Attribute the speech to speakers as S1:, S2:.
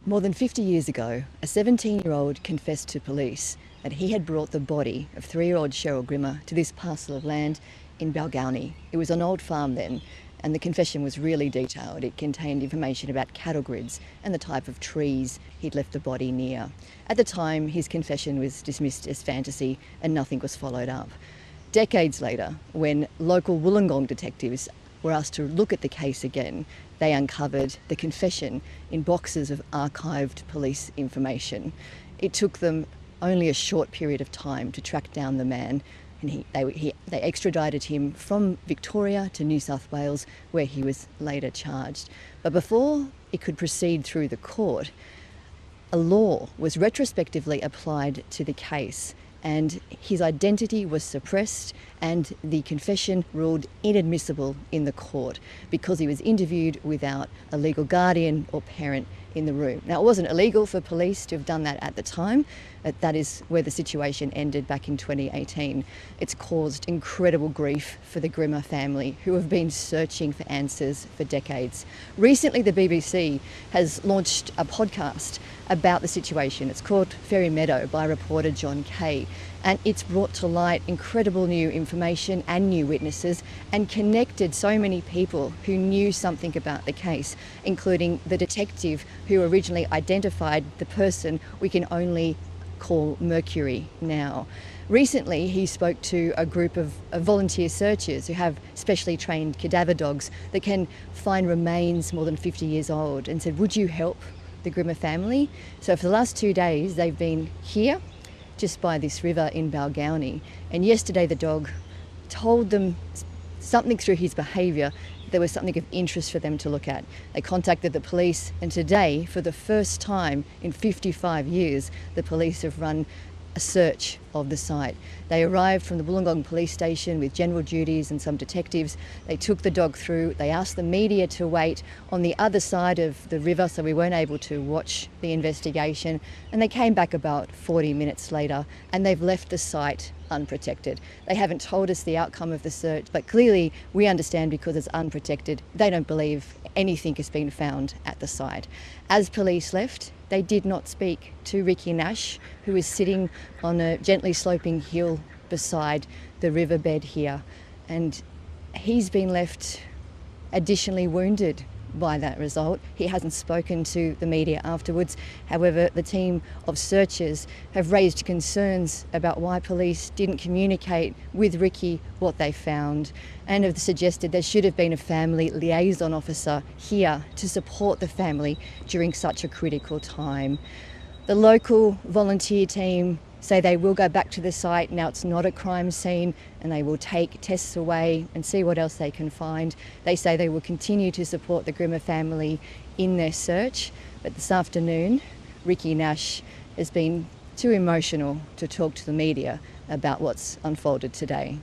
S1: More than 50 years ago, a 17-year-old confessed to police that he had brought the body of 3-year-old Cheryl Grimmer to this parcel of land in Balgownie. It was an old farm then, and the confession was really detailed. It contained information about cattle grids and the type of trees he'd left the body near. At the time, his confession was dismissed as fantasy and nothing was followed up. Decades later, when local Wollongong detectives were asked to look at the case again, they uncovered the confession in boxes of archived police information. It took them only a short period of time to track down the man, and they extradited him from Victoria to New South Wales, where he was later charged. But before it could proceed through the court, a law was retrospectively applied to the case, and his identity was suppressed and the confession ruled inadmissible in the court because he was interviewed without a legal guardian or parent in the room. Now, it wasn't illegal for police to have done that at the time. That is where the situation ended back in 2018. It's caused incredible grief for the Grimmer family, who have been searching for answers for decades. Recently, the BBC has launched a podcast about the situation. It's called Fairy Meadow by reporter John Kay, and it's brought to light incredible new information and new witnesses and connected so many people who knew something about the case, including the detective who originally identified the person we can only call Mercury now. Recently, he spoke to a group of volunteer searchers who have specially trained cadaver dogs that can find remains more than 50 years old, and said, would you help the Grimmer family? So for the last 2 days, they've been here just by this river in Balgownie, and yesterday the dog told them something through his behaviour. There was something of interest for them to look at. They contacted the police, and today, for the first time in 55 years, the police have run a search of the site. They arrived from the Wollongong police station with general duties and some detectives. They took the dog through. They asked the media to wait on the other side of the river, so we weren't able to watch the investigation. And they came back about 40 minutes later, and they've left the site unprotected. They haven't told us the outcome of the search, but clearly we understand because it's unprotected. They don't believe anything has been found at the site. As police left, they did not speak to Ricki Nash, who is sitting on a gently sloping hill beside the riverbed here, and he's been left additionally wounded by that result. He hasn't spoken to the media afterwards. However, the team of searchers have raised concerns about why police didn't communicate with Ricki what they found, and have suggested there should have been a family liaison officer here to support the family during such a critical time. The local volunteer team say they will go back to the site. Now it's not a crime scene, and they will take tests away and see what else they can find. They say they will continue to support the Grimmer family in their search, but this afternoon Ricki Nash has been too emotional to talk to the media about what's unfolded today.